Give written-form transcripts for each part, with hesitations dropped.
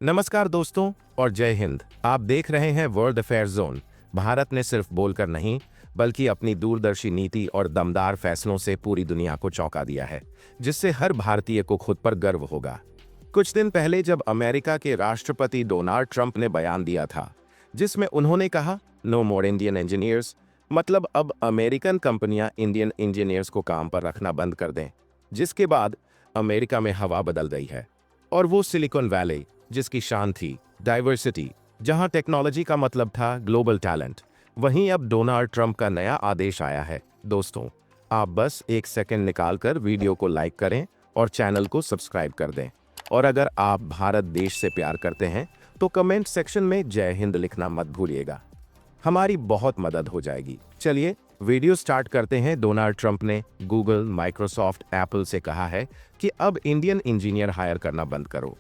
नमस्कार दोस्तों और जय हिंद। आप देख रहे हैं वर्ल्ड अफेयर जोन। भारत ने सिर्फ बोलकर नहीं बल्कि अपनी दूरदर्शी नीति और दमदार फैसलों से पूरी दुनिया को चौंका दिया है, जिससे हर भारतीय को खुद पर गर्व होगा। कुछ दिन पहले जब अमेरिका के राष्ट्रपति डोनाल्ड ट्रंप ने बयान दिया था जिसमें उन्होंने कहा नो मोर इंडियन इंजीनियर्स, मतलब अब अमेरिकन कंपनियां इंडियन इंजीनियर्स को काम पर रखना बंद कर दें, जिसके बाद अमेरिका में हवा बदल गई है। और वो सिलिकॉन वैली जिसकी शान थी डाइवर्सिटी, जहां टेक्नोलॉजी का मतलब था ग्लोबल टैलेंट, वहीं अब डोनाल्ड ट्रंप का नया आदेश आया है। दोस्तों, आप बस एक सेकंड निकालकर वीडियो को लाइक करें और चैनल को सब्सक्राइब कर दें। और अगर आप भारत देश से प्यार करते हैं तो कमेंट सेक्शन में जय हिंद लिखना मत भूलिएगा, हमारी बहुत मदद हो जाएगी। चलिए वीडियो स्टार्ट करते हैं। डोनाल्ड ट्रंप ने गूगल, माइक्रोसॉफ्ट, एप्पल से कहा है कि अब इंडियन इंजीनियर हायर करना बंद करो।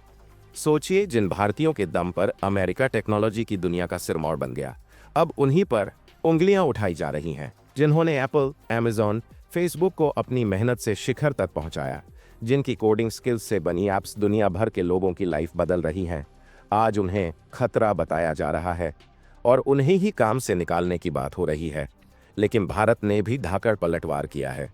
सोचिए, जिन भारतीयों के दम पर अमेरिका टेक्नोलॉजी की दुनिया का सिरमौर बन गया, अब उन्हीं पर उंगलियां उठाई जा रही हैं। जिन्होंने एप्पल, अमेज़न, फेसबुक को अपनी मेहनत से शिखर तक पहुंचाया, जिनकी कोडिंग स्किल्स से बनी ऐप्स दुनिया भर के लोगों की लाइफ बदल रही हैं, आज उन्हें खतरा बताया जा रहा है और उन्हें ही काम से निकालने की बात हो रही है। लेकिन भारत ने भी धाकड़ पलटवार किया है।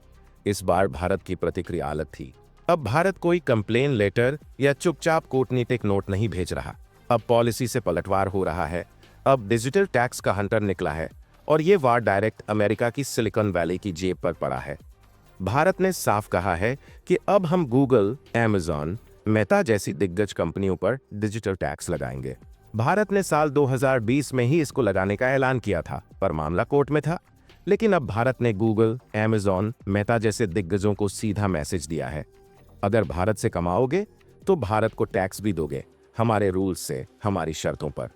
इस बार भारत की प्रतिक्रिया अलग थी। अब भारत कोई कंप्लेन लेटर या चुपचाप कूटनीतिक नोट नहीं भेज रहा, अब पॉलिसी से पलटवार हो रहा है। अब डिजिटल टैक्स का हंटर निकला है और ये वार डायरेक्ट अमेरिका की सिलिकॉन वैली की जेब पर पड़ा है। भारत ने साफ कहा है कि अब हम गूगल, अमेज़न, मेटा जैसी दिग्गज कंपनियों पर डिजिटल टैक्स लगाएंगे। भारत ने साल 2020 में ही इसको लगाने का ऐलान किया था, पर मामला कोर्ट में था। लेकिन अब भारत ने गूगल, अमेज़न, मेटा जैसे दिग्गजों को सीधा मैसेज दिया है, अगर भारत से कमाओगे तो भारत को टैक्स भी दोगे, हमारे रूल्स से, हमारी शर्तों पर।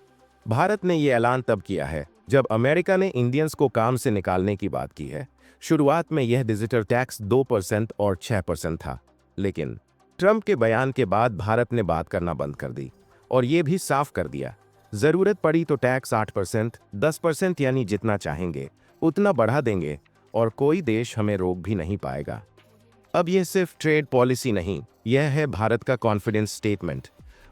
भारत ने यह ऐलान तब किया है जब अमेरिका ने इंडियंस को काम से निकालने की बात की है। शुरुआत में यह डिजिटल टैक्स 2% और 6% था, लेकिन ट्रंप के बयान के बाद भारत ने बात करना बंद कर दी और यह भी साफ कर दिया, जरूरत पड़ी तो टैक्स 8%, 10% यानी जितना चाहेंगे उतना बढ़ा देंगे और कोई देश हमें रोक भी नहीं पाएगा। अब यह सिर्फ ट्रेड पॉलिसी नहीं, यह है भारत का कॉन्फिडेंस स्टेटमेंट।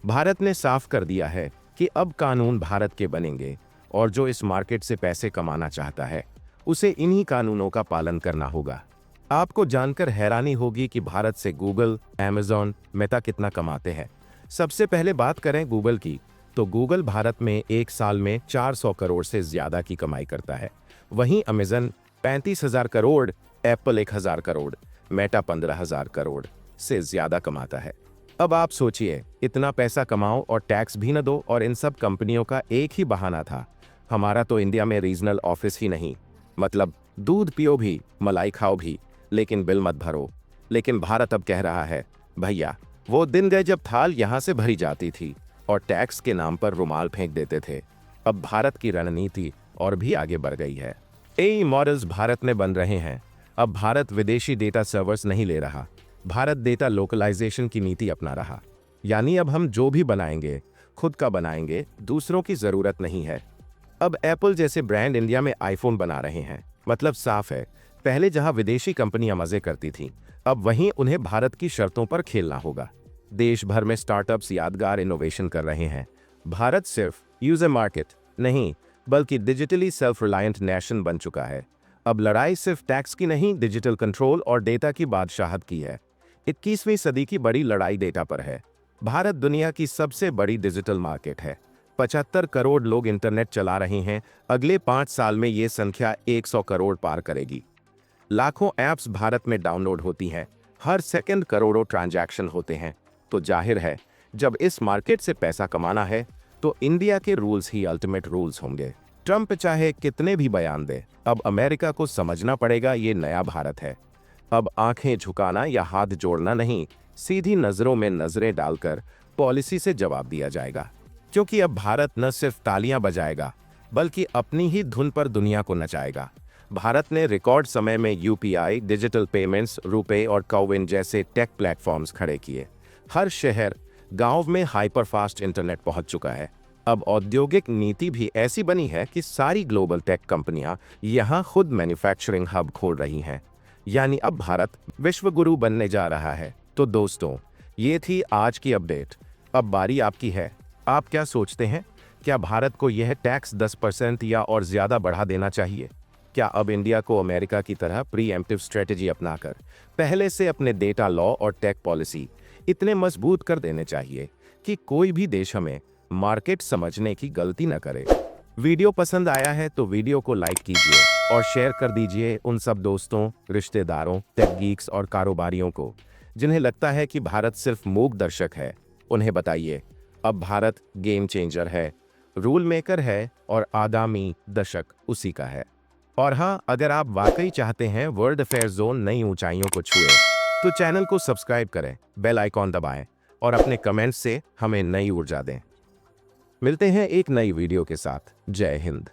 भारत ने साफ कर दिया है कि अब कानून भारत के बनेंगे और जो इस मार्केट से पैसे कमाना चाहता है उसे इन्हीं कानूनों का पालन करना होगा। आपको जानकर हैरानी होगी कि भारत से गूगल, अमेज़न, मेटा कितना कमाते हैं। सबसे पहले बात करें गूगल की, तो गूगल भारत में एक साल में 400 करोड़ से ज्यादा की कमाई करता है। वहीं Amazon 35,000 crore, Apple 1,000 crore, Meta 15,000 crore से ज्यादा कमाता है। अब आप सोचिए, इतना पैसा कमाओ और टैक्स भी न दो। और इन सब कंपनियों का एक ही बहाना था, हमारा तो इंडिया में रीजनल ऑफिस ही नहीं, मतलब दूध पियो भी, मलाई खाओ भी, लेकिन बिल मत भरो। लेकिन भारत अब कह रहा है, भैया वो दिन गए जब थाल यहां से भरी जाती थी और टैक्स के नाम पर रुमाल फेंक देते थे। अब भारत की रणनीति और भी आगे बढ़ गई है। एआई मॉडल्स भारत में बन रहे हैं। अब भारत विदेशी डेटा सर्वर्स नहीं ले रहा, भारत डेटा लोकलाइजेशन की नीति अपना रहा। यानी अब हम जो भी बनाएंगे खुद का बनाएंगे, दूसरों की जरूरत नहीं है। अब एप्पल जैसे ब्रांड इंडिया में आईफोन बना रहे हैं, मतलब साफ है, पहले जहां विदेशी कंपनियां मजे करती थीं, अब वहीं उन्हें भारत की शर्तों पर खेलना होगा। देश भर में स्टार्टअप्स यादगार इनोवेशन कर रहे हैं। भारत सिर्फ यूजर मार्केट नहीं बल्कि डिजिटली सेल्फ रिलायंट नेशन बन चुका है। अब लड़ाई सिर्फ टैक्स की नहीं, डिजिटल कंट्रोल और डेटा की बादशाहत की है। 21वीं सदी की बड़ी लड़ाई डेटा पर है। भारत दुनिया की सबसे बड़ी डिजिटल मार्केट है। 75 करोड़ लोग इंटरनेट चला रहे हैं। अगले 5 साल में ये संख्या 100 करोड़ पार करेगी। लाखों ऐप्स भारत में डाउनलोड होती हैं, हर सेकंड करोड़ों ट्रांजैक्शन होते हैं। तो जाहिर है, जब इस मार्केट से पैसा कमाना है तो इंडिया के रूल्स ही अल्टीमेट रूल्स होंगे। ट्रंप चाहे कितने भी बयान दे, अब अमेरिका को समझना पड़ेगा ये नया भारत है। अब आंखें झुकाना या हाथ जोड़ना नहीं, सीधी नजरों में नजरें डालकर पॉलिसी से जवाब दिया जाएगा। क्योंकि अब भारत न सिर्फ तालियां बजाएगा बल्कि अपनी ही धुन पर दुनिया को नचाएगा। भारत ने रिकॉर्ड समय में यूपीआई, डिजिटल पेमेंट्स, रुपे और कोविन जैसे टेक प्लेटफॉर्म्स खड़े किए। हर शहर गांव में हाइपरफास्ट इंटरनेट पहुंच चुका है। अब औद्योगिक नीति भी ऐसी बनी है कि सारी ग्लोबल टेक कंपनियां यहां खुद मैन्युफैक्चरिंग हब खोल रही हैं। यानी अब भारत विश्व गुरु बनने जा रहा है। तो दोस्तों, ये थी आज की अपडेट। अब बारी आपकी है। आप क्या सोचते हैं? क्या भारत को यह टैक्स 10% या और ज्यादा बढ़ा देना चाहिए? क्या अब इंडिया को अमेरिका की तरह प्रीएम्प्टिव स्ट्रेटेजी अपनाकर पहले से अपने डेटा लॉ और टेक पॉलिसी इतने मजबूत कर देने चाहिए कि कोई भी देश हमें मार्केट समझने की गलती न करे? वीडियो पसंद आया है तो वीडियो को लाइक कीजिए और शेयर कर दीजिए उन सब दोस्तों, रिश्तेदारों, टेक गीक्स और कारोबारियों को जिन्हें लगता है कि भारत सिर्फ मूक दर्शक है। उन्हें बताइए, अब भारत गेम चेंजर है, रूल मेकर है और आगामी दशक उसी का है। और हाँ, अगर आप वाकई चाहते हैं वर्ल्ड अफेयर जोन नई ऊंचाइयों को छुए, तो चैनल को सब्सक्राइब करें, बेल आइकॉन दबाएं और अपने कमेंट्स से हमें नई ऊर्जा दें। मिलते हैं एक नई वीडियो के साथ। जय हिंद।